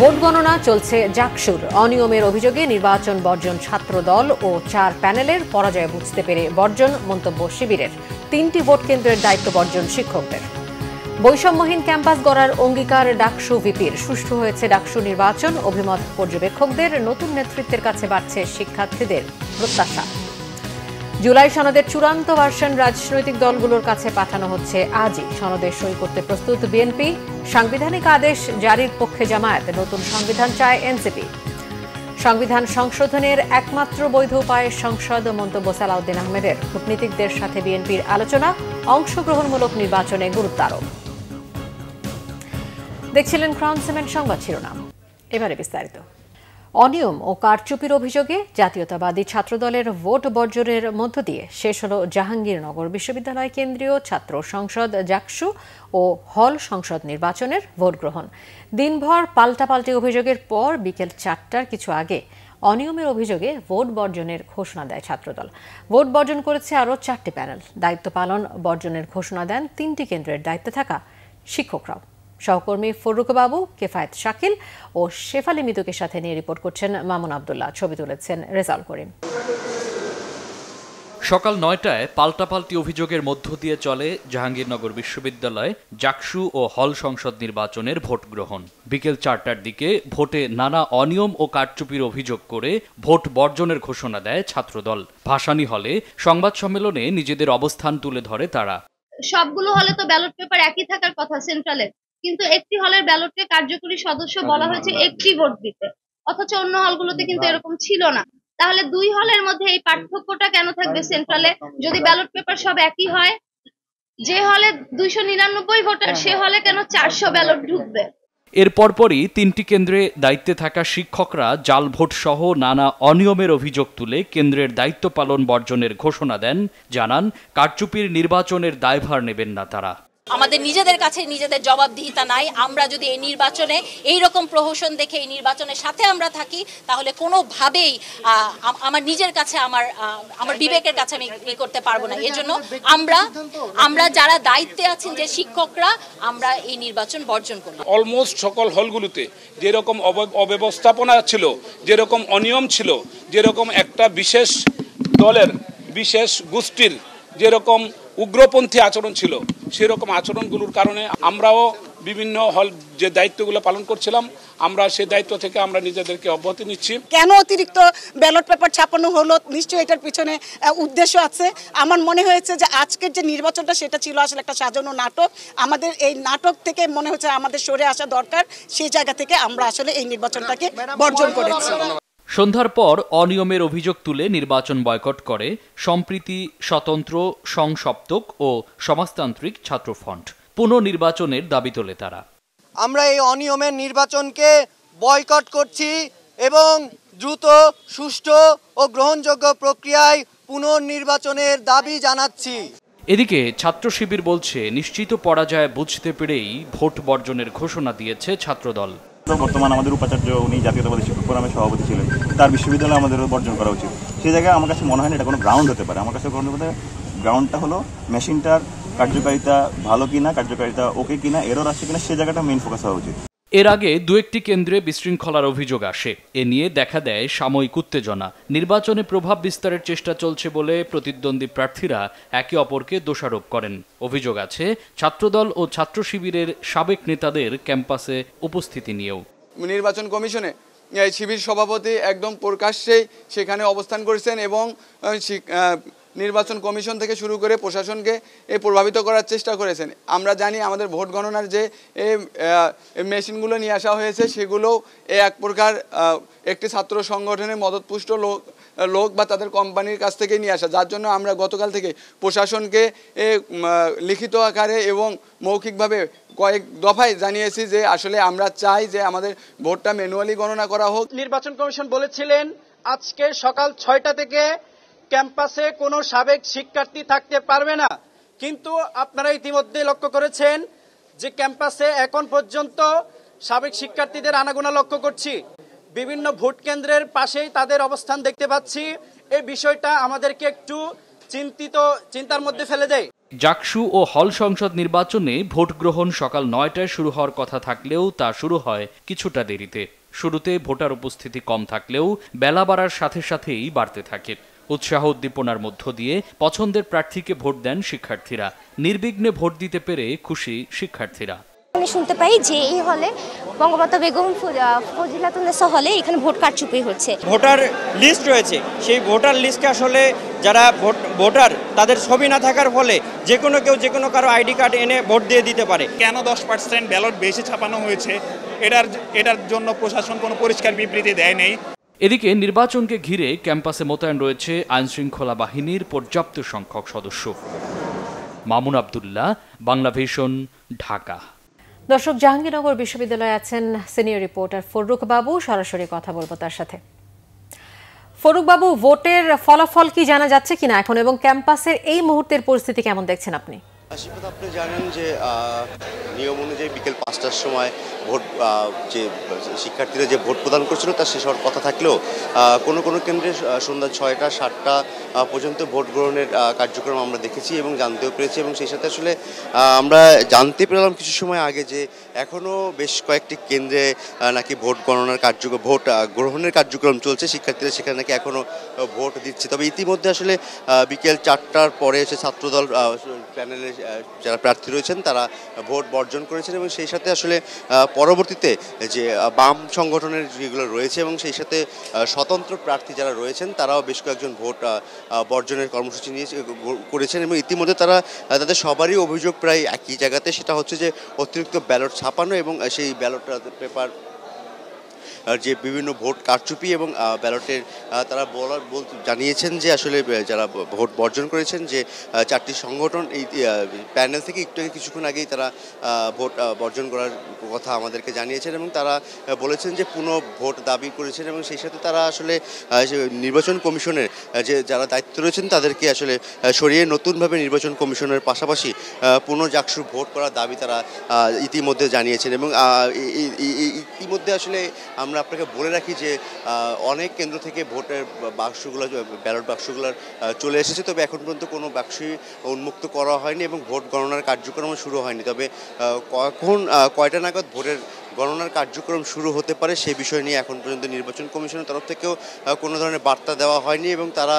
Vote গণনা চলছে জাকসুর। অনিয়মের অভিযোগে নির্বাচন বর্জন ছাত্রদল ও 4 প্যানেলের পরাজয় বুঝতে পেরে বর্জন মন্তব্য শিবিরের। 3টি ভোট কেন্দ্রের দায়িত্ব বর্জন শিক্ষকদের। বৈষম্যহীন ক্যাম্পাস গড়ার অঙ্গীকার ডাকসু ভিপির। সুষ্ঠু হয়েছে ডাকসু নির্বাচন। অভিমত পর্যবেক্ষকদের। নতুন নেতৃত্বের কাছে বাড়ছে শিক্ষার্থীদের প্রত্যাশা। জুলাই সনদের চূড়ান্ত ভার্সন রাজনৈতিক দলগুলোর কাছে পাঠানো হচ্ছে আজই। সনদে সই করতে প্রস্তুত বিএনপি। সাংবিধানিক আদেশ জারির পক্ষে জামায়াত। নতুন সংবিধান চায় এনসিপি। সংবিধান সংশোধনের একমাত্র বৈধ উপায় সংসদ, মন্তব্য সালাউদ্দিন আহমেদের। কূটনীতিকদের সাথে বিএনপির আলোচনা। অংশগ্রহণমূলক নির্বাচনে গুরুত্ব আরোপ। দেখছিলেন ক্রাউন সিমেন্ট সংবাদ শিরোনাম। এবারে বিস্তারিত। অনিয়ম ও কারচুপির অভিযোগে জাতীয়তাবাদী ছাত্রদলের ভোট বর্জনের মধ্য দিয়ে শেষ হল জাহাঙ্গীরনগর বিশ্ববিদ্যালয় কেন্দ্রীয় ছাত্র সংসদ জাকসু ও হল সংসদ নির্বাচনের ভোট গ্রহণ। দিনভর পাল্টাপাল্টি অভিযোগের পর বিকেল 4টার কিছু আগে অনিয়মের অভিযোগে ভোট বর্জনের ঘোষণা দেয় ছাত্রদল। ভোট বর্জন করেছে আরও 4টি প্যানেল। দায়িত্ব পালন বর্জনের ঘোষণা দেন 3টি কেন্দ্রের দায়িত্বে থাকা শিক্ষকরাও। সহকর্মী ফরুক বাবু, কেফায়েত শাকিল ও শেফালি মিতুকের সাথে নিয়ে রিপোর্ট করছেন মামুন আবদুল্লাহ। ছবি তুলেছেন রেজাউল করিম। সকাল 9টায় পাল্টাপাল্টি অভিযোগের মধ্য দিয়ে চলে জাহাঙ্গীরনগর বিশ্ববিদ্যালয় জাকসু ও হল সংসদ নির্বাচনের ভোট গ্রহণ। বিকেল 4টার দিকে ভোটে নানা অনিয়ম ও কারচুপির অভিযোগ করে ভোট বর্জনের ঘোষণা দেয় ছাত্রদল। ভাসানী হলে সংবাদ সম্মেলনে নিজেদের অবস্থান তুলে ধরে তারা। সবগুলো হলে তো ব্যালট পেপার একই থাকার কথা সেন্ট্রালের, কিন্তু একটি হলের ব্যালটে কার্যকরী সদস্য বলা হয়েছে একটি ভোট দিতে, অথচ অন্য হলগুলোতে কিন্তু এরকম ছিল না। তাহলে 2 হলের মধ্যে এই পার্থক্যটা কেন থাকবে সেন্ট্রালে, যদি ব্যালট পেপার সব একই হয়? যে হলে 299 ভোটার সে হলে কেন 400 ব্যালট ঢুকবে? এর পরপরই 3টি কেন্দ্রে দায়িত্বে থাকা শিক্ষকরা জাল ভোট সহ নানা অনিয়মের অভিযোগ তুলে কেন্দ্রের দায়িত্ব পালন বর্জনের ঘোষণা দেন। জানান, কারচুপির নির্বাচনের দায়ভার নেবেন না তারা। আমাদের নিজেদের কাছে নিজেদের জবাবদিহিতা নাই। আমরা যদি এই নির্বাচনে এইরকম প্রহসন দেখে এই নির্বাচনের সাথে আমরা থাকি, তাহলে কোনোভাবেই আমার নিজের কাছে আমার বিবেকের কাছে আমি করতে পারবো না। এজন্য আমরা যারা দায়িত্বে আছেন, যে শিক্ষকরা, আমরা এই নির্বাচন বর্জন করি। অলমোস্ট সকল হলগুলোতে যেরকম অব্যবস্থাপনা ছিল, যেরকম অনিয়ম ছিল, যেরকম একটা বিশেষ দলের বিশেষ গোষ্ঠীর যেরকম উগ্রপন্থী আচরণ ছিল, সেরকম আচরণগুলোর কারণে আমরাও বিভিন্ন হল যে দায়িত্বগুলো পালন করছিলাম, আমরা সেই দায়িত্ব থেকে আমরা নিজেদেরকে অব্যাহতি নিচ্ছি। কেন অতিরিক্ত ব্যালট পেপার ছাপানো হলো, নিশ্চয়ই এটার পিছনে উদ্দেশ্য আছে। আমার মনে হয়েছে যে আজকের যে নির্বাচনটা সেটা ছিল আসলে একটা সাজানো নাটক। আমাদের এই নাটক থেকে মনে হচ্ছে আমাদের সরে আসা দরকার। সেই জায়গা থেকে আমরা আসলে এই নির্বাচনটাকে বর্জন করেছি। সন্ধ্যার পর অনিয়মের অভিযোগ তুলে নির্বাচন বয়কট করে সম্প্রীতি, স্বতন্ত্র, সংসপ্তক ও সমাজতান্ত্রিক ছাত্র ফ্রন্ট। পুনর্নির্বাচনের দাবি তোলে তারা। আমরা এই অনিয়মের নির্বাচনকে বয়কট করছি এবং দ্রুত, সুষ্ঠু ও গ্রহণযোগ্য প্রক্রিয়ায় পুনর্নির্বাচনের দাবি জানাচ্ছি। এদিকে ছাত্র শিবির বলছে, নিশ্চিত পরাজয় বুঝতে পেরেই ভোট বর্জনের ঘোষণা দিয়েছে ছাত্রদল। বর্তমান আমাদের উপাচার্য, উনি জাতীয়তাবাদী শিক্ষক ফোরামের সভাপতি ছিলেন, তার বিশ্ববিদ্যালয়ে আমাদের বর্জন করা উচিত। সেই জায়গায় আমার কাছে মনে হয় না এটা কোনো গ্রাউন্ড হতে পারে। আমার কাছে গ্রাউন্ডটা হলো মেশিনটার কার্যকারিতা ভালো কিনা, কার্যকারিতা ওকে কিনা, এরর আছে কিনা, সেই জায়গাটা মেইন ফোকাস হওয়া উচিত। এর আগে 2-1টি কেন্দ্রে বিশৃঙ্খলার অভিযোগ আসে। এ নিয়ে দেখা দেয় সাময়িক উত্তেজনা। নির্বাচনে প্রভাব বিস্তারের চেষ্টা চলছে বলে প্রতিদ্বন্দ্বী প্রার্থীরা একে অপরকে দোষারোপ করেন। অভিযোগ আছে ছাত্রদল ও ছাত্র শিবিরের সাবেক নেতাদের ক্যাম্পাসে উপস্থিতি নিয়েও। নির্বাচন কমিশনে শিবির সভাপতি একদম প্রকাশ্যেই সেখানে অবস্থান করেছেন এবং নির্বাচন কমিশন থেকে শুরু করে প্রশাসনকে প্রভাবিত করার চেষ্টা করেছেন। আমরা জানি আমাদের ভোট গণনার যে মেশিনগুলো নিয়ে আসা হয়েছে, সেগুলো এক প্রকার একটি ছাত্র সংগঠনের মদতপুষ্ট লোক বা তাদের কোম্পানির কাছ থেকে নিয়ে আসা, যার জন্য আমরা গতকাল থেকে প্রশাসনকে লিখিত আকারে এবং মৌখিকভাবে কয়েক দফায় জানিয়েছি যে আসলে আমরা চাই যে আমাদের ভোটটা ম্যানুয়ালি গণনা করা হোক। নির্বাচন কমিশন বলেছিলেন আজকে সকাল 6টা থেকে ক্যাম্পাসে কোনো সাবেক শিক্ষার্থী থাকতে পারবে না, কিন্তু আপনারা ইতিমধ্যে লক্ষ্য করেছেন যে ক্যাম্পাসে এখন পর্যন্ত সাবেক শিক্ষার্থীদের আনাগোনা লক্ষ্য করছি। বিভিন্ন ভোট কেন্দ্রের পাশেই তাদের অবস্থান দেখতে পাচ্ছি। এই বিষয়টা আমাদেরকে একটু চিন্তার মধ্যে ফেলে দেয়। জাকসু ও হল সংসদ নির্বাচনে ভোট গ্রহণ সকাল ৯টায় শুরু হওয়ার কথা থাকলেও তা শুরু হয় কিছুটা দেরিতে। শুরুতে ভোটার উপস্থিতি কম থাকলেও বেলা বাড়ার সাথে সাথেই বাড়তে থাকে। উৎসাহ উদ্দীপনার মধ্য দিয়ে পছন্দের প্রার্থীকে ভোট দেন শিক্ষার্থীরা। নির্বিঘ্নে ভোট দিতে পেরে খুশি শিক্ষার্থীরা। আমি শুনতে পাই যে এই হলে বঙ্গমাতা বেগম ফজিলাতুন্নেসা হলে এখানে ভোট কারচুপি হচ্ছে। ভোটার লিস্ট রয়েছে, সেই ভোটার লিস্টে আসলে যারা ভোটার তাদের ছবি না থাকার ফলে যে কোনো কেউ যে কোনো কারো আইডি কার্ড এনে ভোট দিয়ে দিতে পারে। কেন 10% ব্যালট বেশি ছাপানো হয়েছে এটার জন্য প্রশাসন কোনো পরিষ্কার বিবৃতি দেয় নেই। এদিকে নির্বাচনকে ঘিরে ক্যাম্পাসে মোতায়েন রয়েছে আইনশৃঙ্খলা বাহিনীর পর্যাপ্ত সংখ্যক সদস্য। মামুন আব্দুল্লাহ, বাংলা ভিশন, ঢাকা। দর্শক, জাহাঙ্গীরনগর বিশ্ববিদ্যালয়ে আছেন সিনিয়র রিপোর্টার ফরুক বাবু, সরাসরি কথা বলবো তার সাথে। ফরুক বাবু, ভোটের ফলাফল কি জানা যাচ্ছে কিনা এখন, এবং ক্যাম্পাসের এই মুহূর্তের পরিস্থিতি কেমন দেখছেন আপনি? আশিফাত, আপনি জানেন যে নিয়ম অনুযায়ী বিকেল 5টার সময় ভোট যে শিক্ষার্থীরা যে ভোট প্রদান করছিল তার শেষ হওয়ার কথা থাকলেও কোনো কোনো কেন্দ্রে সন্ধ্যা 6টা 7টা পর্যন্ত ভোট গ্রহণের কার্যক্রম আমরা দেখেছি এবং জানতেও পেরেছি। এবং সেই সাথে আসলে আমরা জানতে পেলাম কিছু সময় আগে যে এখনও বেশ কয়েকটি কেন্দ্রে নাকি ভোট গণনার ভোট গ্রহণের কার্যক্রম চলছে। শিক্ষার্থীরা সেখানে নাকি এখনও ভোট দিচ্ছে। তবে ইতিমধ্যে আসলে বিকেল 4টার পরে এসে ছাত্রদল প্যানেলে যারা প্রার্থী রয়েছেন তারা ভোট বর্জন করেছেন এবং সেই সাথে আসলে পরবর্তীতে যে বাম সংগঠনের যেগুলো রয়েছে এবং সেই সাথে স্বতন্ত্র প্রার্থী যারা রয়েছেন তারাও বেশ কয়েকজন ভোট বর্জনের কর্মসূচি করেছেন এবং ইতিমধ্যে তাদের সবারই অভিযোগ প্রায় একই জায়গাতে, সেটা হচ্ছে যে অতিরিক্ত ব্যালট ছাপানো এবং সেই ব্যালট পেপার যে বিভিন্ন ভোট কারচুপি এবং ব্যালটের তারা জানিয়েছেন যে আসলে যারা ভোট বর্জন করেছেন যে 4টি সংগঠন এই প্যানেল থেকে কিছুক্ষণ আগেই তারা ভোট বর্জন করার কথা আমাদেরকে জানিয়েছেন এবং তারা বলেছেন যে পুনঃ ভোট দাবি করেছেন এবং সেই সাথে তারা আসলে নির্বাচন কমিশনের যে যারা দায়িত্ব রয়েছেন তাদেরকে আসলে সরিয়ে নতুনভাবে নির্বাচন কমিশনের পাশাপাশি পুনঃ জাকসু ভোট করার দাবি তারা ইতিমধ্যে জানিয়েছেন। এবং ইতিমধ্যে আসলে আমরা আপনাকে বলে রাখি যে অনেক কেন্দ্র থেকে ভোটের বাক্সগুলো ব্যালট বাক্সগুলোর চলে এসেছে, তবে এখন পর্যন্ত কোনো বাক্সই উন্মুক্ত করা হয়নি এবং ভোট গণনার কার্যক্রমও শুরু হয়নি। তবে কয়টা নাগাদ ভোটের গণনার কার্যক্রম শুরু হতে পারে সেই বিষয় নিয়ে এখন পর্যন্ত নির্বাচন কমিশনের তরফ থেকেও কোনো ধরনের বার্তা দেওয়া হয়নি এবং তারা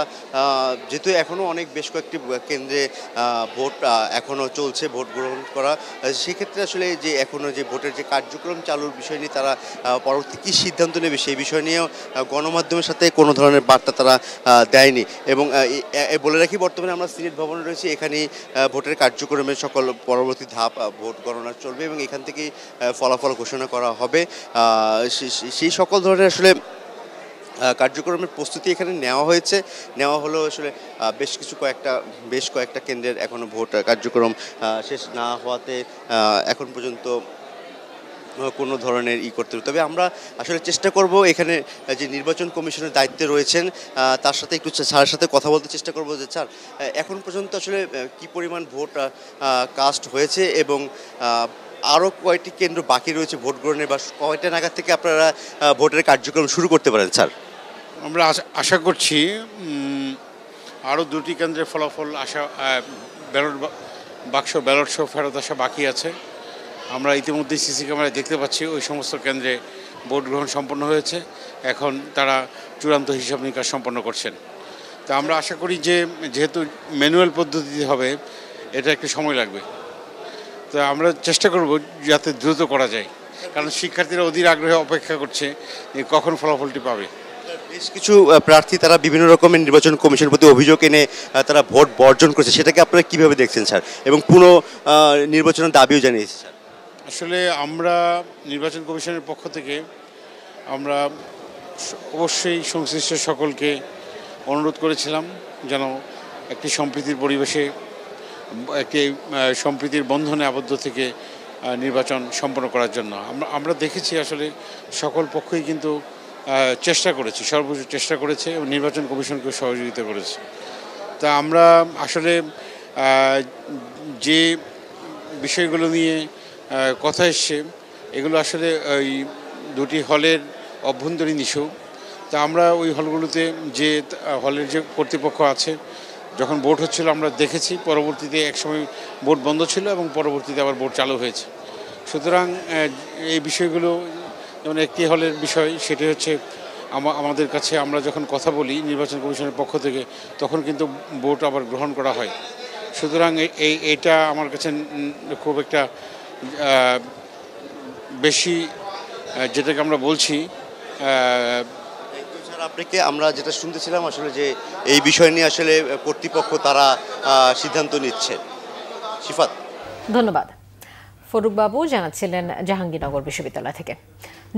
যেহেতু এখনও বেশ কয়েকটি কেন্দ্রে ভোট এখনও চলছে ভোট গ্রহণ করা, সেক্ষেত্রে আসলে যে এখনও যে ভোটের যে কার্যক্রম চালুর বিষয় নিয়ে তারা পরবর্তী কী সিদ্ধান্ত নেবে সেই বিষয় নিয়েও গণমাধ্যমের সাথে কোনো ধরনের বার্তা তারা দেয়নি। এবং বলে রাখি বর্তমানে আমরা সিনেট ভবনে রয়েছি, এখানেই ভোটের কার্যক্রমের সকল পরবর্তী ধাপ ভোট গণনা চলবে এবং এখান থেকেই ফলাফল ঘোষণা করা হবে। সেই সকল ধরনের আসলে কার্যক্রমের প্রস্তুতি এখানে নেওয়া হলো। আসলে বেশ কয়েকটা কেন্দ্রের এখনো ভোট কার্যক্রম শেষ না হওয়াতে এখন পর্যন্ত কোনো ধরনের করতে হবে। তবে আমরা আসলে চেষ্টা করব এখানে যে নির্বাচন কমিশনের দায়িত্বে রয়েছেন তার সাথে একটু স্যারের সাথে কথা বলতে চেষ্টা করব যে স্যার এখন পর্যন্ত আসলে কি পরিমাণ ভোট কাস্ট হয়েছে এবং আরও কয়টি কেন্দ্র বাকি রয়েছে ভোট গ্রহণের, বা কয়টা নাগাদ থেকে আপনারা ভোটের কার্যক্রম শুরু করতে পারেন স্যার? আমরা আশা করছি আরও 2টি কেন্দ্রের ফলাফল ব্যালট সহ ফেরত আসা বাকি আছে। আমরা ইতিমধ্যে সিসি ক্যামেরায় দেখতে পাচ্ছি ওই সমস্ত কেন্দ্রে ভোট গ্রহণ সম্পন্ন হয়েছে, এখন তারা চূড়ান্ত হিসাব নিকাশ সম্পন্ন করছেন। তা আমরা আশা করি যে যেহেতু ম্যানুয়াল পদ্ধতিতে হবে এটা একটু সময় লাগবে, তো আমরা চেষ্টা করব যাতে দ্রুত করা যায়, কারণ শিক্ষার্থীরা অধীর আগ্রহে অপেক্ষা করছে যে কখন ফলাফলটি পাবে। বেশ কিছু প্রার্থী তারা বিভিন্ন রকমের নির্বাচন কমিশনের প্রতি অভিযোগ এনে তারা ভোট বর্জন করেছে, সেটাকে আপনারা কীভাবে দেখছেন স্যার? এবং পুনঃ নির্বাচনের দাবিও জানিয়েছে স্যার। আসলে আমরা নির্বাচন কমিশনের পক্ষ থেকে আমরা অবশ্যই সংশ্লিষ্ট সকলকে অনুরোধ করেছিলাম যেন একটি সম্প্রীতির পরিবেশে একটি সম্প্রীতির বন্ধনে আবদ্ধ থেকে নির্বাচন সম্পন্ন করার জন্য। আমরা দেখেছি আসলে সকল পক্ষই কিন্তু চেষ্টা করেছে, সর্বোচ্চ চেষ্টা করেছে এবং নির্বাচন কমিশনকে সহযোগিতা করেছে। তা আমরা আসলে যে বিষয়গুলো নিয়ে কথা এসছে এগুলো আসলে ওই 2টি হলের অভ্যন্তরীণ ইস্যু। তা আমরা ওই হলগুলোতে যে হলের যে কর্তৃপক্ষ আছে যখন ভোট হচ্ছিল আমরা দেখেছি, পরবর্তীতে একসময় ভোট বন্ধ ছিল এবং পরবর্তীতে আবার ভোট চালু হয়েছে। সুতরাং এই বিষয়গুলো যেমন একটি হলের বিষয়, সেটি হচ্ছে আমাদের কাছে আমরা যখন কথা বলি নির্বাচন কমিশনের পক্ষ থেকে, তখন কিন্তু ভোট আবার গ্রহণ করা হয়। সুতরাং এটা আমার কাছে খুব একটা বেশি, যেটাকে আমরা বলছি আপনাকে আমরা যেটা শুনতেছিলাম আসলে যে এই বিষয় নিয়ে আসলে কর্তৃপক্ষ তারা সিদ্ধান্ত নিচ্ছে। শিফাত, ধন্যবাদ। ফরুক বাবু জানাচ্ছিলেন জাহাঙ্গীরনগর বিশ্ববিদ্যালয় থেকে।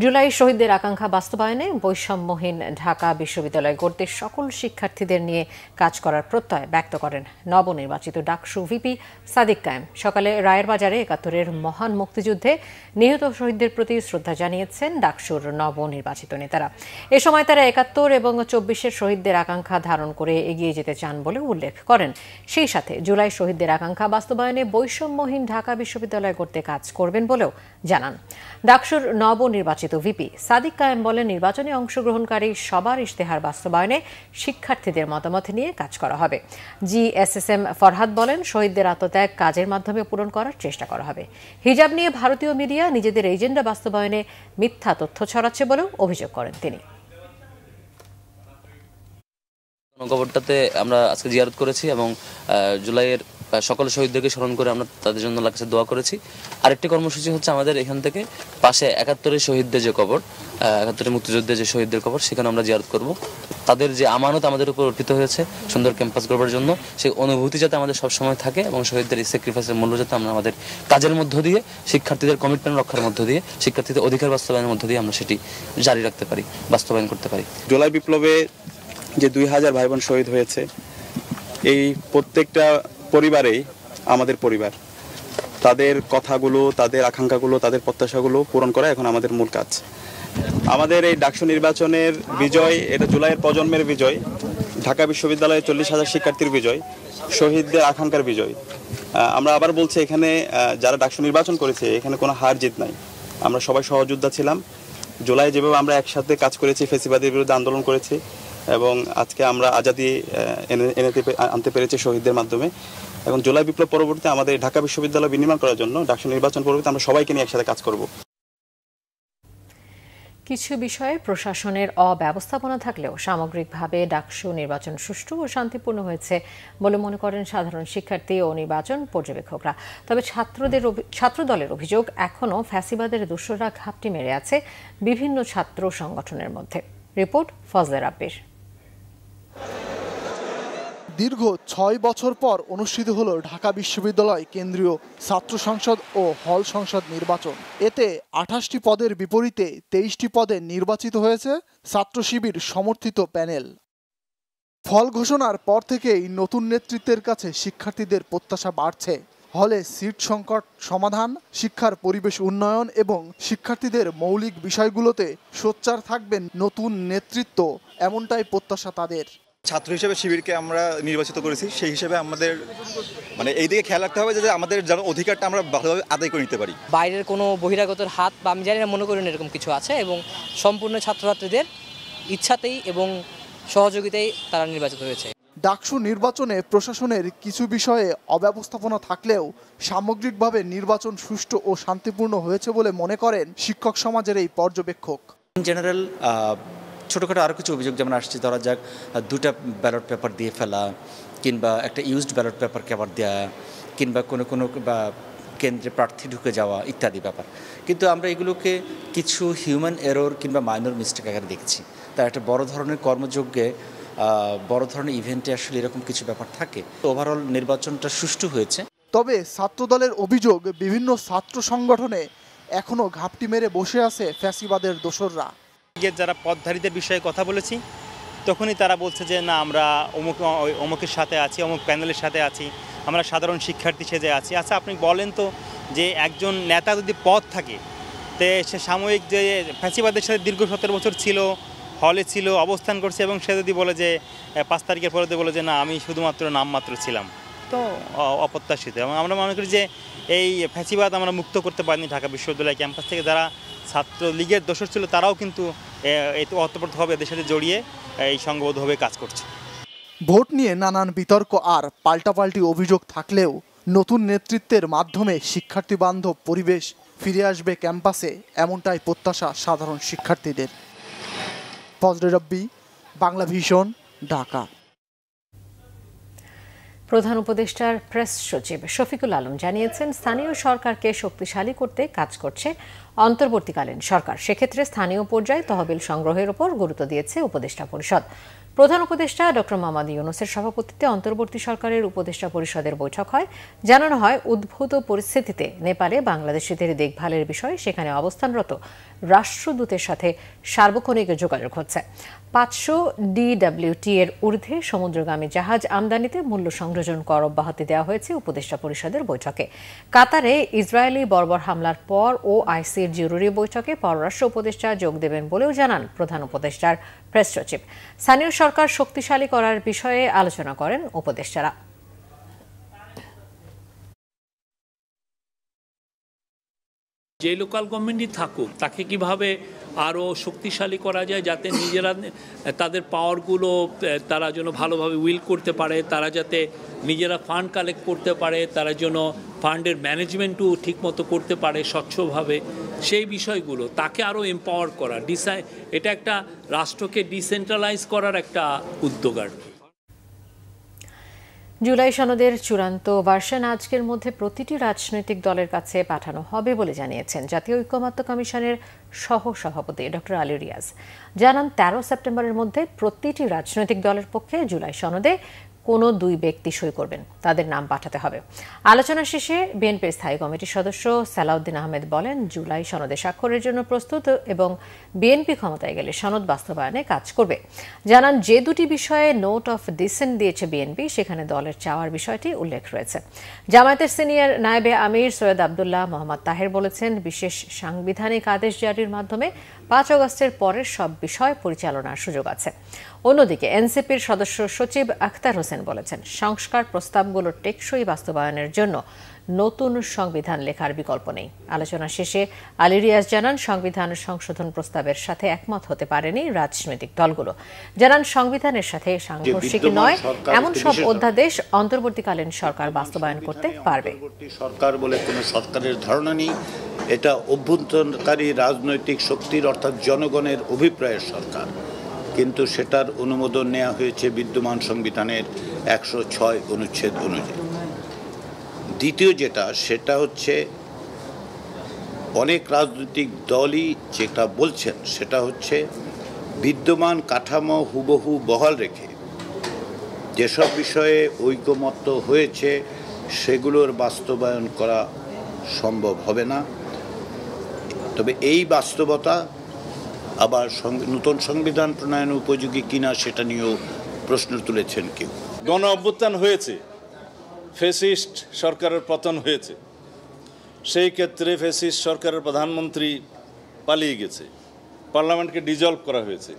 জুলাই শহীদদের আকাঙ্ক্ষা বাস্তবায়নে বৈষম্যহীন ঢাকা বিশ্ববিদ্যালয় গড়তে সকল শিক্ষার্থীদের নিয়ে কাজ করার প্রত্যয় ব্যক্ত করেন নবনির্বাচিত ডাকসু ভিপি সাদিক কায়েম। সকালে রায়ের বাজারে ৭১-এর মহান মুক্তিযুদ্ধে নিহত শহীদদের প্রতি শ্রদ্ধা জানিয়েছেন ডাকসুর নবনির্বাচিত নেতারা। এ সময় তারা ৭১ এবং ২৪-এর শহীদদের আকাঙ্ক্ষা ধারণ করে এগিয়ে যেতে চান বলে উল্লেখ করেন। সেই সাথে জুলাই শহীদদের আকাঙ্ক্ষা বাস্তবায়নে বৈষম্যহীন ঢাকা বিশ্ববিদ্যালয় গড়তে কাজ করবেন বলেও জানান। ডাকসুর নবনির্বাচিত ভিপি সাদিক কায়েম বলেন, নির্বাচনে অংশগ্রহণকারী সবার ইশতেহার বাস্তবায়নে শিক্ষার্থীদের মতামত নিয়ে কাজ করা হবে। জিএসএসএম ফরহাদ বলেন, শহীদদের আত্মত্যাগ কাজের মাধ্যমে পূরণ করার চেষ্টা করা হবে। হিজাব নিয়ে ভারতীয় মিডিয়া নিজেদের এজেন্ডা বাস্তবায়নে মিথ্যা তথ্য ছড়াচ্ছে বলেও অভিযোগ করেন তিনি। কবরটাতে আমরা আজকে জিয়ারত করেছি এবং জুলাইয়ের সকল শহীদদেরকে স্মরণ করে আমরা তাদের জন্য আল্লাহর কাছে দোয়া করেছি। আরেকটি কর্মসূচি হচ্ছে আমাদের এখান থেকে পাশে ৭১-এর শহীদদের যে কবর, ৭১-এর মুক্তিযুদ্ধের যে শহীদদের কবর, সেখানে আমরা জিয়ারত করব। তাদের যে আমানত আমাদের উপর অর্পিত হয়েছে সুন্দর ক্যাম্পাস গড়বার জন্য, সেই অনুভূতি যাতে আমাদের সবসময় থাকে এবং শহীদদের এই স্যাক্রিফাইসের মূল্য যাতে আমরা আমাদের কাজের মধ্য দিয়ে, শিক্ষার্থীদের কমিটমেন্ট রক্ষার মধ্য দিয়ে, শিক্ষার্থীদের অধিকার বাস্তবায়নের মধ্য দিয়ে আমরা সেটি জারি রাখতে পারি, বাস্তবায়ন করতে পারি। জুলাই বিপ্লবে যে ২০০০ ভাই বোন শহীদ হয়েছে, এই প্রত্যেকটা পরিবারেই আমাদের পরিবার। তাদের কথাগুলো, তাদের আকাঙ্ক্ষাগুলো, তাদের প্রত্যাশাগুলো পূরণ করা এখন আমাদের মূল কাজ। আমাদের এই ডাকসু নির্বাচনের বিজয়, এটা জুলাইয়ের প্রজন্মের বিজয়, ঢাকা বিশ্ববিদ্যালয়ের ৪০,০০০ শিক্ষার্থীর বিজয়, শহীদদের আকাঙ্ক্ষার বিজয়। আমরা আবার বলছি, এখানে যারা ডাকসু নির্বাচন করেছে এখানে কোনো হার জিত নাই। আমরা সবাই সহযোদ্ধা ছিলাম। জুলাই যেভাবে আমরা একসাথে কাজ করেছি, ফ্যাসিবাদের বিরুদ্ধে আন্দোলন করেছি এবং আজকে আমরা আজাদি আনতে পেরেছি শহীদদের মাধ্যমে। এবং জুলাই বিপ্লব পরবর্তীতে আমাদের ঢাকা বিশ্ববিদ্যালয় বিনির্মাণ করার জন্য ডাকসু নির্বাচন পরবর্তীতে আমরা সবাইকে নিয়ে একসাথে কাজ করব। কিছু বিষয়ে প্রশাসনের অব্যবস্থাপনা থাকলেও সামগ্রিকভাবে ডাকসু নির্বাচন সুষ্ঠু ও শান্তিপূর্ণ হয়েছে বলে মনে করেন সাধারণ শিক্ষার্থী ও নির্বাচন পর্যবেক্ষকরা। তবে ছাত্রদলের অভিযোগ, এখনও ফ্যাসিবাদের দোসররা ঘাপটি মেরে আছে বিভিন্ন ছাত্র সংগঠনের মধ্যে। রিপোর্ট ফজলে রাব্বির। দীর্ঘ ৬ বছর পর অনুষ্ঠিত হল ঢাকা বিশ্ববিদ্যালয় কেন্দ্রীয় ছাত্র সংসদ ও হল সংসদ নির্বাচন। এতে ২৮টি পদের বিপরীতে ২৩টি পদে নির্বাচিত হয়েছে ছাত্র শিবির সমর্থিত প্যানেল। ফল ঘোষণার পর থেকেই নতুন নেতৃত্বের কাছে শিক্ষার্থীদের প্রত্যাশা বাড়ছে। হলে সিট সংকট সমাধান, শিক্ষার পরিবেশ উন্নয়ন এবং শিক্ষার্থীদের মৌলিক বিষয়গুলোতে সোচ্চার থাকবেন নতুন নেতৃত্ব, এমনটাই প্রত্যাশা তাদের। ছাত্র হিসেবে শিবিরকে আমরা নির্বাচিত করেছি, সেই হিসেবে আমাদের এই দিকে খেয়াল রাখতে হবে যে আমাদের যেন অধিকারটা আমরা ভালোভাবে আদায় করে নিতে পারি। বাইরের কোনো বহিরাগতর হাত বা আমি জানি না, মনে করি না এরকম কিছু আছে এবং সম্পূর্ণ ছাত্রছাত্রীদের ইচ্ছাতেই এবং সহযোগিতায় তারা নির্বাচিত হয়েছে। ডাকসু নির্বাচনে প্রশাসনের কিছু বিষয়ে অব্যবস্থাপনা থাকলেও সামগ্রিকভাবে নির্বাচন সুষ্ঠু ও শান্তিপূর্ণ হয়েছে বলে মনে করেন শিক্ষক সমাজের এই পর্যবেক্ষক। ইন জেনারেল ছোটোখাটো আরও কিছু অভিযোগ যেমন আসছে, ধরা যাক 2টা ব্যালট পেপার দিয়ে ফেলা, কিংবা একটা ইউজড ব্যালট পেপার কভার দেওয়া, কিংবা কোনো বা কেন্দ্রে প্রার্থী ঢুকে যাওয়া ইত্যাদি ব্যাপার। কিন্তু আমরা এগুলোকে কিছু হিউম্যান এরর কিংবা মাইনর মিস্টেক আকারে দেখছি। তার একটা বড় ধরনের কর্মযজ্ঞে, বড় ধরনের ইভেন্টে আসলে এরকম কিছু ব্যাপার থাকে। ওভারঅল নির্বাচনটা সুষ্ঠু হয়েছে। তবে ছাত্রদলের অভিযোগ, বিভিন্ন ছাত্র সংগঠনে এখনও ঘাপটি মেরে বসে আছে ফ্যাসিবাদের দোসররা। যারা পদধারীদের বিষয়ে কথা বলেছি, তখনই তারা বলছে যে না, আমরা অমুকের সাথে আছি, অমুক প্যানেলের সাথে আছি, আমরা সাধারণ শিক্ষার্থী সেজে আছি। আচ্ছা, আপনি বলেন তো যে একজন নেতা যদি পদ থাকে, তে সে সাময়িক যে ফ্যাসিবাদের সাথে দীর্ঘ 17 বছর ছিল, হলে ছিল, অবস্থান করছে, এবং সে যদি বলে যে 5 তারিখের পরে বলে যে না, আমি শুধুমাত্র নামমাত্র ছিলাম, তো অপ্রত্যাশিত। এবং আমরা মনে করি যে এই ফ্যাসিবাদ আমরা মুক্ত করতে পারিনি ঢাকা বিশ্ববিদ্যালয় ক্যাম্পাস থেকে। যারা ছাত্রলীগের দোসর ছিল তারাও কিন্তু ওতপ্রোতভাবে এদের সাথে জড়িয়ে এই সংঘবদ্ধভাবে কাজ করছে। ভোট নিয়ে নানান বিতর্ক আর পাল্টাপাল্টি অভিযোগ থাকলেও নতুন নেতৃত্বের মাধ্যমে শিক্ষার্থী বান্ধব পরিবেশ ফিরে আসবে ক্যাম্পাসে, এমনটাই প্রত্যাশা সাধারণ শিক্ষার্থীদের। ফজলে রাব্বি, বাংলা ভিশন, ঢাকা। প্রধান উপদেষ্টার প্রেস সচিব শফিকুল আলম জানিয়েছেন, স্থানীয় সরকারকে শক্তিশালী করতে কাজ করছে অন্তর্বর্তীকালীন সরকার। সেক্ষেত্রে স্থানীয় পর্যায়ে তহবিল সংগ্রহের উপর গুরুত্ব দিয়েছে উপদেষ্টা পরিষদ। প্রধান উপদেষ্টা ডক্টর মোহাম্মদ ইউনূসের সভাপতিত্বে অন্তর্বর্তী সরকারের উপদেষ্টা পরিষদের বৈঠক হয়। জানানো হয়, উদ্ভূত পরিস্থিতিতে নেপালে বাংলাদেশিদের দেখভালের বিষয়ে সেখানে অবস্থানরত রাষ্ট্রদূতের সাথে সার্বক্ষণিক যোগাযোগ হচ্ছে। 500 DWT এর ঊর্ধ্বে সমুদ্রগামী জাহাজ আমদানিতে মূল্য সংযোজন কর অব্যাহতি দেওয়া হয়েছে উপদেষ্টা পরিষদের বৈঠকে। কাতারে ইসরায়েলি বর্বর হামলার পর OICর জরুরি বৈঠকে পররাষ্ট্র উপদেষ্টা যোগ দেবেন বলেও জানান প্রধান উপদেষ্টার প্রেস সচিব। স্থানীয় সরকার শক্তিশালী করার বিষয়ে আলোচনা করেন উপদেষ্টারা। যে লোকাল গভর্নমেন্টই থাকুক, তাকে কিভাবে আরও শক্তিশালী করা যায়, যাতে নিজেরা তাদের পাওয়ারগুলো তারা যেন ভালোভাবে উইল করতে পারে, তারা যাতে নিজেরা ফান্ড কালেক্ট করতে পারে, তারা যেন ফান্ডের ম্যানেজমেন্টও ঠিকমতো করতে পারে স্বচ্ছভাবে, সেই বিষয়গুলো তাকে আরও এম্পাওয়ার করা। এটা একটা রাষ্ট্রকে ডিসেন্ট্রালাইজ করার একটা উদ্যোগ আর কি। জুলাই সনদের চূড়ান্ত ভার্সন আজকের মধ্যে প্রতিটি রাজনৈতিক দলের কাছে পাঠানো হবে বলে জানিয়েছেন জাতীয় ঐকমত্য কমিশনের সহ-সভাপতি ডক্টর আলী রিয়াজ। জানান, 13 সেপ্টেম্বরের মধ্যে প্রতিটি রাজনৈতিক দলের পক্ষে জুলাই সনদে কোনো 2 ব্যক্তি সই করবেন, তাদের নাম পাঠাতে হবে। আলোচনা শেষে বিএনপির স্থায়ী কমিটির সদস্য সালাউদ্দিন আহমেদ বলেন, জুলাই সনদে স্বাক্ষরের জন্য প্রস্তুত এবং বিএনপি ক্ষমতায় গেলে সনদ বাস্তবায়নে কাজ করবে। জানান, যে 2টি বিষয়ে নোট অফ ডিসেন্ট দিয়েছে বিএনপি, সেখানে দলের চাওয়ার বিষয়টি উল্লেখ রয়েছে। জামায়াতের সিনিয়র নায়েবে আমির সৈয়দ আবদুল্লাহ মোহাম্মদ তাহের বলেছেন, বিশেষ সাংবিধানিক আদেশ জারির মাধ্যমে 5 আগস্টের পরের সব বিষয় পরিচালনার সুযোগ আছে। অন্যদিকে এনসিপির সদস্য সচিব আখতার হোসেন বলেছেন, সংস্কার প্রস্তাবগুলোর টেকসই বাস্তবায়নের জন্য নতুন সংবিধান লেখার বিকল্প নেই। আলোচনা শেষে আলী রিয়াজ জানান, সংবিধান সংশোধন প্রস্তাবের সাথে একমত হতে পারেনি রাজনৈতিক দলগুলো। জানান, সংবিধানের সাথে সাংঘর্ষিক নয় এমন সব অধ্যাদেশ অন্তর্বর্তীকালীন সরকার বাস্তবায়ন করতে পারবে। সরকার বলে কোনো সরকারের ধারণা নেই। এটা অভ্যন্তরকারী রাজনৈতিক শক্তির অর্থাৎ জনগণের অভিপ্রায়ের সরকার, কিন্তু সেটার অনুমোদন নেওয়া হয়েছে বিদ্যমান সংবিধানের 106 অনুচ্ছেদ অনুযায়ী। দ্বিতীয় সেটা হচ্ছে অনেক রাজনৈতিক দলই যেটা বলছেন সেটা হচ্ছে বিদ্যমান কাঠামো হুবহু বহাল রেখে যেসব বিষয়ে ঐকমত্য হয়েছে সেগুলোর বাস্তবায়ন করা সম্ভব হবে না। তবে এই বাস্তবতা আবার নতুন সংবিধান প্রণয়ন উপযোগী কিনা সেটা নিয়েও প্রশ্ন তুলেছেন কেউ। গণ অভ্যুত্থান হয়েছে, ফ্যাসিস্ট সরকারের পতন হয়েছে, সেই ক্ষেত্রে ফ্যাসিস্ট সরকারের প্রধানমন্ত্রী পালিয়ে গেছে, পার্লামেন্টকে ডিজলভ করা হয়েছে,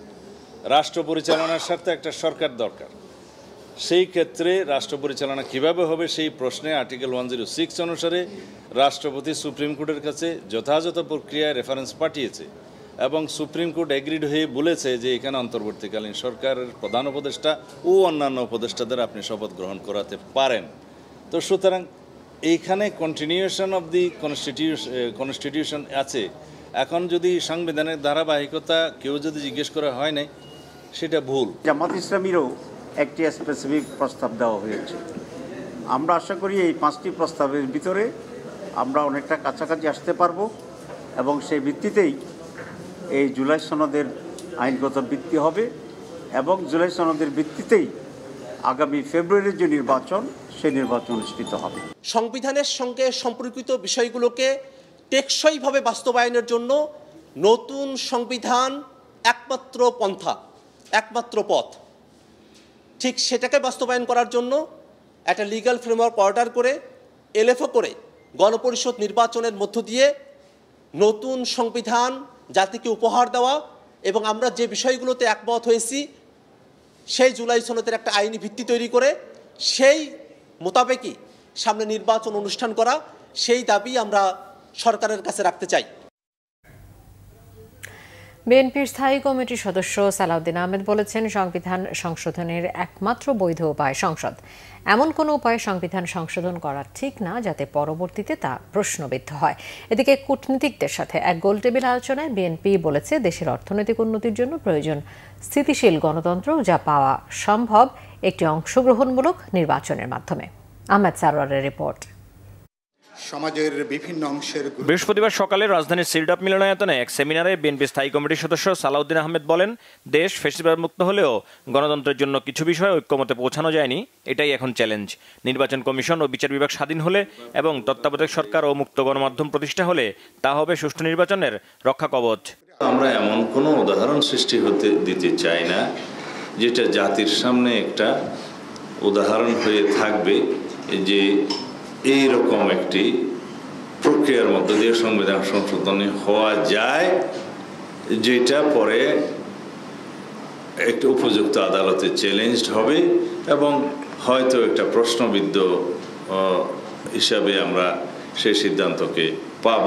রাষ্ট্র পরিচালনার স্বার্থে একটা সরকার দরকার। সেই ক্ষেত্রে রাষ্ট্র পরিচালনা কীভাবে হবে সেই প্রশ্নে আর্টিকেল 106 অনুসারে রাষ্ট্রপতি সুপ্রিম কোর্টের কাছে যথাযথ প্রক্রিয়ায় রেফারেন্স পাঠিয়েছে এবং সুপ্রিম কোর্ট এগ্রিড হয়ে বলেছে যে এখানে অন্তর্বর্তীকালীন সরকারের প্রধান উপদেষ্টা ও অন্যান্য উপদেষ্টাদের আপনি শপথ গ্রহণ করাতে পারেন। তো সুতরাং এইখানে কন্টিনিউশন অফ দি কনস্টিটিউশন আছে। এখন যদি সংবিধানের ধারাবাহিকতা কেউ যদি জিজ্ঞেস করা হয় নাই, সেটা ভুল। জামাত ইসলামীরও একটি স্পেসিফিক প্রস্তাব দেওয়া হয়েছে। আমরা আশা করি এই 5টি প্রস্তাবের ভিতরে আমরা অনেকটা কাছাকাছি আসতে পারবো এবং সেই ভিত্তিতেই এই জুলাই সনদের আইনগত ভিত্তি হবে এবং জুলাই সনদের ভিত্তিতেই আগামী ফেব্রুয়ারির যে নির্বাচন, সেই নির্বাচন অনুষ্ঠিত হবে। সংবিধানের সঙ্গে সম্পর্কিত বিষয়গুলোকে টেকসইভাবে বাস্তবায়নের জন্য নতুন সংবিধান একমাত্র পন্থা, একমাত্র পথ। ঠিক সেটাকে বাস্তবায়ন করার জন্য একটা লিগ্যাল ফ্রেমওয়ার্ক অর্ডার করে এলএফও করে গণপরিষদ নির্বাচনের মধ্য দিয়ে নতুন সংবিধান জাতিকে উপহার দেওয়া এবং আমরা যে বিষয়গুলোতে একমত হয়েছি সেই জুলাই সনদের একটা আইনি ভিত্তি তৈরি করে সেই মোতাবেকই সামনে নির্বাচন অনুষ্ঠান করা, সেই দাবি আমরা সরকারের কাছে রাখতে চাই। বিএনপির স্থায়ী কমিটির সদস্য সালাউদ্দিন আহমেদ বলেছেন, সংবিধান সংশোধনের একমাত্র বৈধ উপায় সংসদ। এমন কোনো উপায়ে সংবিধান সংশোধন করা ঠিক না যাতে পরবর্তীতে তা প্রশ্নবিদ্ধ হয়। এদিকে কূটনীতিকদের সাথে এক গোলটেবিল আলোচনায় বিএনপি বলেছে, দেশের অর্থনৈতিক উন্নতির জন্য প্রয়োজন স্থিতিশীল গণতন্ত্র, যা পাওয়া সম্ভব একটি অংশগ্রহণমূলক নির্বাচনের মাধ্যমে। আহমেদ সারোয়ারের রিপোর্ট। সমাজের বিভিন্ন অংশের বৃহস্পতিবার সকালে রাজধানীর সিলডাপ মিলনায়তনে এক সেমিনারে বিএনপি স্থায়ী কমিটির সদস্য সালাউদ্দিন আহমেদ বলেন, দেশ ফ্যাসিবাদ মুক্ত হলেও গণতন্ত্রের জন্য কিছু বিষয়ে ঐক্যমতে পৌঁছানো যায়নি, এটাই এখন চ্যালেঞ্জ। নির্বাচন কমিশন ও বিচার বিভাগ স্বাধীন হলে এবং তত্ত্বাবধায়ক সরকার ও মুক্ত গণমাধ্যম প্রতিষ্ঠা হলে তা হবে সুষ্ঠু নির্বাচনের রক্ষা কবচ। আমরা এমন কোনো উদাহরণ সৃষ্টি হতে দিতে চাই না যেটা জাতির সামনে একটা উদাহরণ হয়ে থাকবে যে এইরকম একটি প্রক্রিয়ার মধ্য দিয়ে সংবিধান সংশোধনী হওয়া যায়, যেটা পরে একটা উপযুক্ত আদালতে চ্যালেঞ্জড হবে এবং হয়তো একটা প্রশ্নবিদ্ধ হিসাবে আমরা সেই সিদ্ধান্তকে পাব,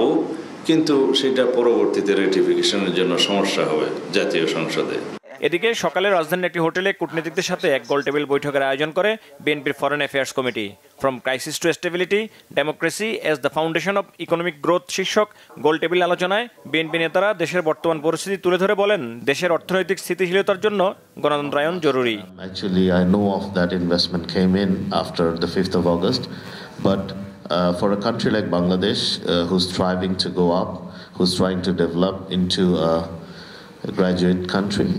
কিন্তু সেটা পরবর্তীতে রেটিফিকেশনের জন্য সমস্যা হবে জাতীয় সংসদে। এদিকে সকালে রাজধানীর একটি হোটেলে কূটনীতিকদের সাথে এক গোলটেবিল বৈঠকের আয়োজন করে বিএনপির foreign affairs committee. From crisis to stability, democracy as the foundation of economic growth শীর্ষক গোলটেবিল আলোচনায় বিএনপি নেতারা দেশের বর্তমান পরিস্থিতি তুলে ধরে বলেন, দেশের অর্থনৈতিক স্থিতিশীলতার জন্য গণতন্ত্রায়ন জরুরি। Actually, I know of that investment came in after the 5th of August, but for a country like Bangladesh, who's striving to go up, who's trying to develop into a graduate country,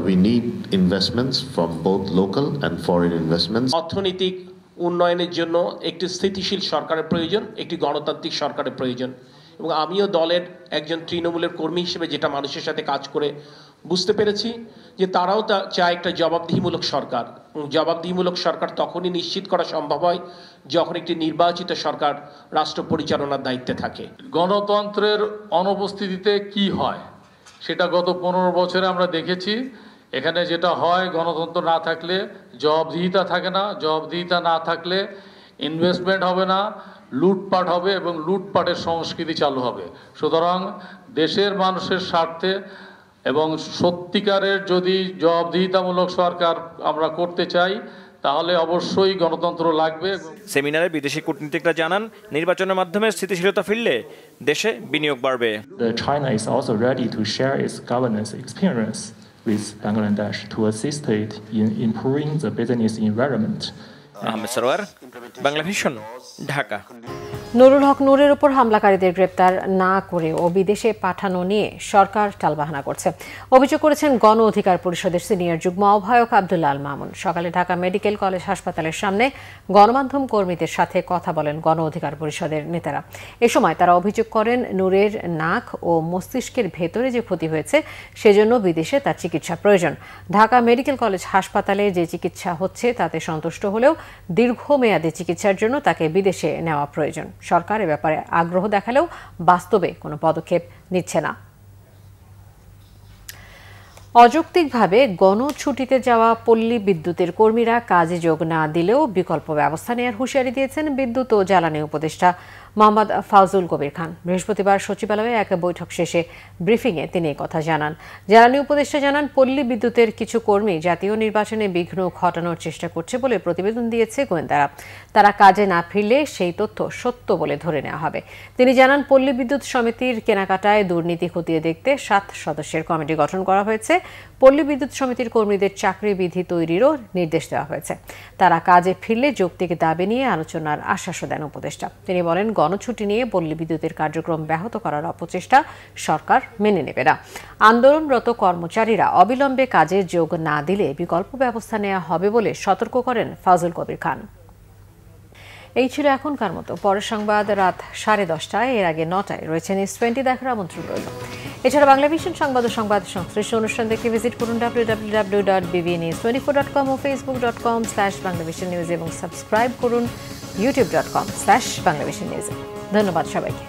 we need investments from both local and foreign investments. অর্থনৈতিক উন্নয়নের জন্য একটি স্থিতিশীল সরকারের প্রয়োজন, একটি গণতান্ত্রিক সরকারের প্রয়োজন। এবং আমিও দলের একজন তৃণমূলের কর্মী হিসেবে যেটা মানুষের সাথে কাজ করে বুঝতে পেরেছি যে তারাও চায় একটা জবাবদিহিমূলক সরকার। জবাবদিহিমূলক সরকার তখনই নিশ্চিত করা সম্ভব হয় যখন একটি নির্বাচিত সরকার রাষ্ট্র পরিচালনার দায়িত্বে থাকে। গণতন্ত্রের অনুপস্থিতিতে কি হয় সেটা গত 15 বছরে আমরা দেখেছি। এখানে যেটা হয়, গণতন্ত্র না থাকলে জবাবদিহিতা থাকে না, জবাবদিহিতা না থাকলে ইনভেস্টমেন্ট হবে না, লুটপাট হবে এবং লুটপাটের সংস্কৃতি চালু হবে। সুতরাং দেশের মানুষের স্বার্থে এবং সত্যিকারের যদি জবাবদিহিতামূলক সরকার আমরা করতে চাই, তাহলে অবশ্যই গণতন্ত্র লাগবে। সেমিনারে বিদেশি কূটনীতিকরা জানান, নির্বাচনের মাধ্যমে স্থিতিশীলতা ফিরলে দেশে বিনিয়োগ বাড়বে। China is also ready to share its governance experience with Bangladesh to assist it in improving the business environment. Ahmed Sarwar, Bangla vision, Dhaka. Nurul Haq নূরের উপর হামলাকারীদের গ্রেপ্তার না করে ও বিদেশে পাঠানো নিয়ে সরকার টালবাহানা করছে। অভিযোগ করেছেন গণ অধিকার পরিষদের সিনিয়র যুগ্ম আহ্বায়ক আব্দুল্লাহ আল মামুন। সকালে ঢাকা মেডিকেল কলেজ হাসপাতালের সামনে গণমাধ্যম কর্মীদের সাথে কথা বলেন গণ অধিকার পরিষদের নেতারা। এ সময় তারা অভিযোগ করেন, নূরের নাক ও মস্তিষ্কের ভেতরে যে ক্ষতি হয়েছে সেজন্য বিদেশে তার চিকিৎসা প্রয়োজন। ঢাকা মেডিকেল কলেজ হাসপাতালে যে চিকিৎসা হচ্ছে তাতে সন্তুষ্ট হলেও দীর্ঘমেয়াদী চিকিৎসার জন্য তাকে বিদেশে নেওয়া প্রয়োজন। সরকার এ ব্যাপারে আগ্রহ দেখালেও বাস্তবে কোনো পদক্ষেপ নিচ্ছে না। অযৌক্তিকভাবে গণছুটিতে যাওয়া পল্লী বিদ্যুতের কর্মীরা কাজে যোগ না দিলেও বিকল্প ব্যবস্থা নেওয়ার হুঁশিয়ারি দিয়েছেন বিদ্যুৎ ও জ্বালানি উপদেষ্টা মোহাম্মদ ফাউজুল কবির খান। বৃহস্পতিবার সচিবালয়ে এক বৈঠক শেষে ব্রিফিংয়ে তিনি কথা জানান। জ্বালানি উপদেষ্টা জানান, পল্লী বিদ্যুতের কিছু কর্মী জাতীয় নির্বাচনে বিঘ্ন ঘটানোর চেষ্টা করছে বলে প্রতিবেদন দিয়েছে গোয়েন্দারা। তারা কাজে না ফিরলে সেই তথ্য সত্য বলে ধরে নেওয়া হবে। তিনি জানান, পল্লী বিদ্যুৎ সমিতির কেনাকাটায় দুর্নীতি খতিয়ে দেখতে 7 সদস্যের কমিটি গঠন করা হয়েছে। পল্লী বিদ্যুৎ সমিতির কর্মীদের চাকরি বিধি তৈরিরও নির্দেশ দেওয়া হয়েছে। তারা কাজে ফিরলে যৌক্তিক দাবি নিয়ে আলোচনার আশ্বাসও দেন উপদেষ্টা। তিনি বলেন, গণছুটি নিয়ে পল্লী বিদ্যুতের কার্যক্রম ব্যাহত করার অপচেষ্টা সরকার মেনে নেবে না। আন্দোলনরত কর্মচারীরা অবিলম্বে কাজে যোগ না দিলে বিকল্প ব্যবস্থা নেওয়া হবে বলে সতর্ক করেন ফাউজুল কবির খান। এই ছিল এখনকার মতো। পরের সংবাদ রাত 10:30টায়, এর আগে 9টায় রয়েছে নিউজ 20 দেখার আমন্ত্রণ রইল। এছাড়া বাংলা ভিশন সংবাদ ও সংবাদ সংশ্লিষ্ট অনুষ্ঠান দেখে ভিজিট করুন www.bbnews24.com ও facebook.com/banglavishnnews এবং সাবস্ক্রাইব করুন youtube.com/banglavishnnews। ধন্যবাদ সবাইকে।